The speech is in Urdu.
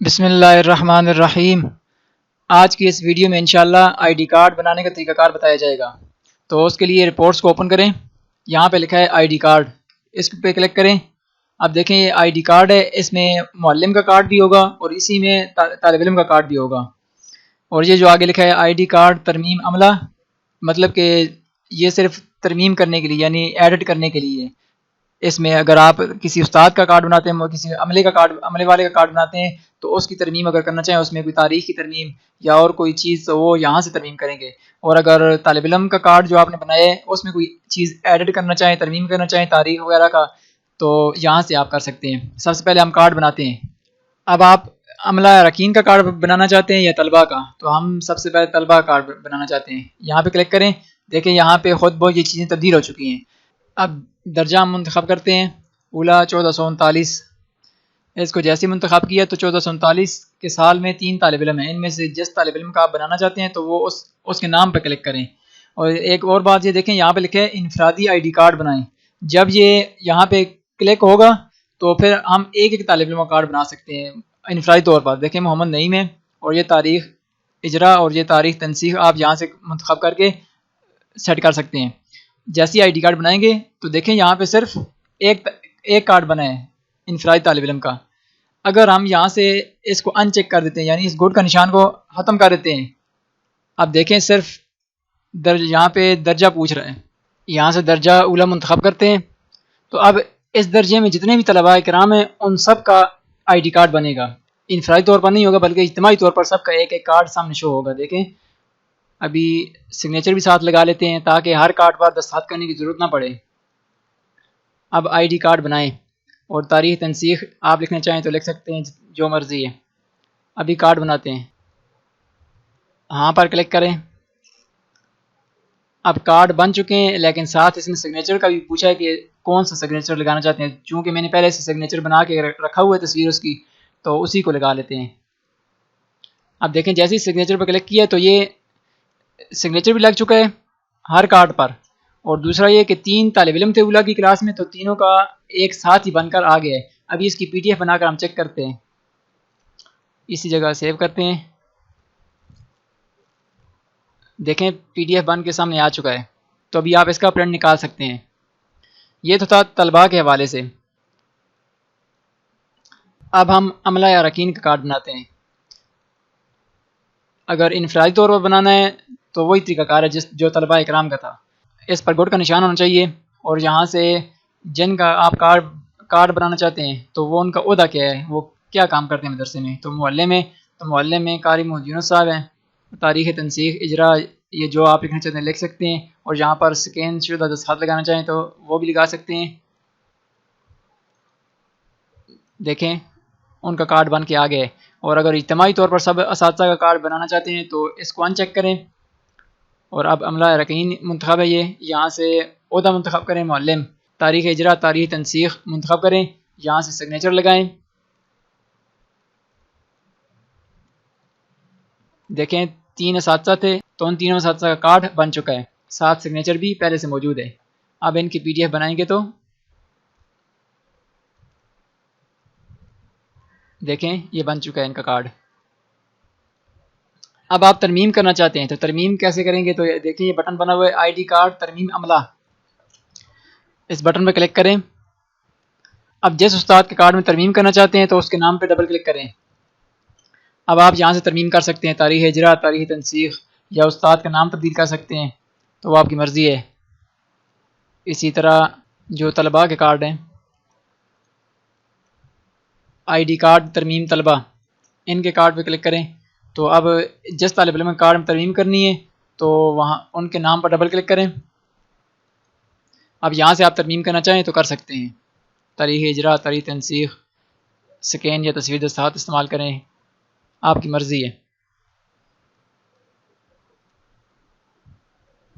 بسم اللہ الرحمن الرحیم۔ آج کی اس ویڈیو میں انشاءاللہ آئی ڈی کارڈ بنانے کا طریقہ کار بتایا جائے گا۔ تو اس کے لیے رپورٹس کو اوپن کریں، یہاں پہ لکھا ہے آئی ڈی کارڈ، اس پہ کلک کریں۔ اب دیکھیں یہ آئی ڈی کارڈ ہے، اس میں معلم کا کارڈ بھی ہوگا اور اسی میں طالب علم کا کارڈ بھی ہوگا۔ اور یہ جو آگے لکھا ہے آئی ڈی کارڈ ترمیم عملہ، مطلب کہ یہ صرف ترمیم کرنے کے لیے یعنی ایڈٹ کرنے کے لیے۔ اس میں اگر آپ کسی استاد کا کارڈ بناتے ہیں، کسی عملے والے کا کارڈ بناتے ہیں تو اس کی ترمیم اگر کرنا چاہیں، اس میں کوئی تاریخ کی ترمیم یا اور کوئی چیز تو وہ یہاں سے ترمیم کریں گے۔ اور اگر طالب علم کا کارڈ جو آپ نے بنایا ہے اس میں کوئی چیز ایڈٹ کرنا چاہیں، ترمیم کرنا چاہیں تاریخ وغیرہ کا، تو یہاں سے آپ کر سکتے ہیں۔ سب سے پہلے ہم کارڈ بناتے ہیں۔ اب آپ عملہ اراکین کا کارڈ بنانا چاہتے ہیں یا طلبہ کا، تو ہم سب سے پہلے طلبہ کا کارڈ بنانا چاہتے ہیں۔ یہاں پہ کلک کریں، دیکھیں یہاں پہ خود بہت یہ چیزیں تبدیل ہو چکی ہیں۔ اب درجہ ہم منتخب کرتے ہیں، اولا 1439۔ اس کو جیسے منتخب کیا تو 1439 کے سال میں 3 طالب علم ہیں، ان میں سے جس طالب علم کا آپ بنانا چاہتے ہیں تو وہ اس کے نام پہ کلک کریں۔ اور ایک اور بات یہ دیکھیں، یہاں پہ لکھے انفرادی آئی ڈی کارڈ بنائیں۔ جب یہ یہاں پہ کلک ہوگا تو پھر ہم ایک ایک طالب علم کا کارڈ بنا سکتے ہیں انفرادی طور پر۔ دیکھیں محمد نعیم ہے اور یہ تاریخ اجرا اور یہ تاریخ تنسیخ آپ یہاں سے منتخب کر کے سیٹ کر سکتے ہیں۔ جیسی آئی ڈی کارڈ بنائیں گے تو دیکھیں یہاں پہ صرف ایک کارڈ بنا ہے انفرادی طالب علم کا۔ اگر ہم یہاں سے اس کو ان چیک کر دیتے ہیں یعنی اس گوٹ کا نشان کو ختم کر دیتے ہیں، اب دیکھیں صرف یہاں پہ درجہ پوچھ رہا ہے، یہاں سے درجہ اولا منتخب کرتے ہیں تو اب اس درجے میں جتنے بھی طلباء کرام ہیں ان سب کا آئی ڈی کارڈ بنے گا۔ انفرادی طور پر نہیں ہوگا بلکہ اجتماعی طور پر سب کا ایک ایک کارڈ سامنے شو ہوگا۔ دیکھیں ابھی سگنیچر بھی ساتھ لگا لیتے ہیں تاکہ ہر کارڈ پر دستخط کرنے کی ضرورت نہ پڑے۔ اب آئی ڈی کارڈ بنائیں اور تاریخ تنسیخ آپ لکھنا چاہیں تو لکھ سکتے ہیں، جو مرضی ہے۔ ابھی کارڈ بناتے ہیں، ہاں پر کلک کریں۔ اب کارڈ بن چکے ہیں لیکن ساتھ اس میں سگنیچر کا بھی پوچھا ہے کہ کون سا سگنیچر لگانا چاہتے ہیں۔ چونکہ میں نے پہلے سے سگنیچر بنا کے رکھا ہوا ہے تصویر اس کی، تو اسی کو لگا لیتے ہیں۔ اب دیکھیں جیسے ہی سگنیچر پر کلک کیا تو یہ سگنیچر بھی لگ چکا ہے ہر کارڈ پر۔ اور دوسرا یہ کہ 3 طالب علم تھے اولا کی کلاس میں، تو تینوں کا ایک ساتھ ہی بن کر آ گیا ہے۔ ابھی اس کی پی ڈی ایف بنا کر ہم چیک کرتے ہیں، اسی جگہ سیو کرتے ہیں۔ دیکھیں پی ڈی ایف بن کے سامنے آ چکا ہے، تو ابھی آپ اس کا پرنٹ نکال سکتے ہیں۔ یہ تو تھا طلباء کے حوالے سے۔ اب ہم عملہ یا اراکین کا کارڈ بناتے ہیں۔ اگر انفرادی طور پر بنانا ہے تو وہی طریقہ کار ہے جو طلباء اکرام کا تھا۔ اس پر گوٹ کا نشان ہونا چاہیے اور یہاں سے جن کا آپ کارڈ بنانا چاہتے ہیں تو وہ ان کا عہدہ کیا ہے، وہ کیا کام کرتے ہیں مدرسے میں۔ تو معلم میں قاری محمد یونس صاحب ہیں۔ تاریخ تنسیخ اجرا یہ جو آپ لکھنا چاہتے ہیں لکھ سکتے ہیں، اور یہاں پر سکین شدہ دستخط لگانا چاہیں تو وہ بھی لگا سکتے ہیں۔ دیکھیں ان کا کارڈ بن کے آ گیا ہے۔ اور اگر اجتماعی طور پر سب اساتذہ کا کارڈ بنانا چاہتے ہیں تو اس کو ان چیک کریں، اور اب عملہ اراکین منتخب ہے، یہ یہاں سے عہدہ منتخب کریں معلم، تاریخ اجرا تاریخ تنسیخ منتخب کریں، یہاں سے سگنیچر لگائیں۔ دیکھیں 3 اساتذہ تھے تو ان تینوں اساتذہ کا کارڈ بن چکا ہے، ساتھ سگنیچر بھی پہلے سے موجود ہے۔ اب ان کی پی ڈی ایف بنائیں گے تو دیکھیں یہ بن چکا ہے ان کا کارڈ۔ اب آپ ترمیم کرنا چاہتے ہیں تو ترمیم کیسے کریں گے، تو دیکھیں یہ بٹن بنا ہوا ہے آئی ڈی کارڈ ترمیم عملہ، اس بٹن پہ کلک کریں۔ اب جس استاد کے کارڈ میں ترمیم کرنا چاہتے ہیں تو اس کے نام پہ ڈبل کلک کریں۔ اب آپ یہاں سے ترمیم کر سکتے ہیں، تاریخ اجرا تاریخ تنسیخ یا استاد کا نام تبدیل کر سکتے ہیں، تو وہ آپ کی مرضی ہے۔ اسی طرح جو طلباء کے کارڈ ہیں، آئی ڈی کارڈ ترمیم طلبہ، ان کے کارڈ پہ کلک کریں۔ تو اب جس طالب علم کے کارڈ میں ترمیم کرنی ہے تو وہاں ان کے نام پر ڈبل کلک کریں۔ اب یہاں سے آپ ترمیم کرنا چاہیں تو کر سکتے ہیں، تاریخ اجرا تاریخ تنسیخ، سکین یا تصویر دستخط استعمال کریں، آپ کی مرضی ہے۔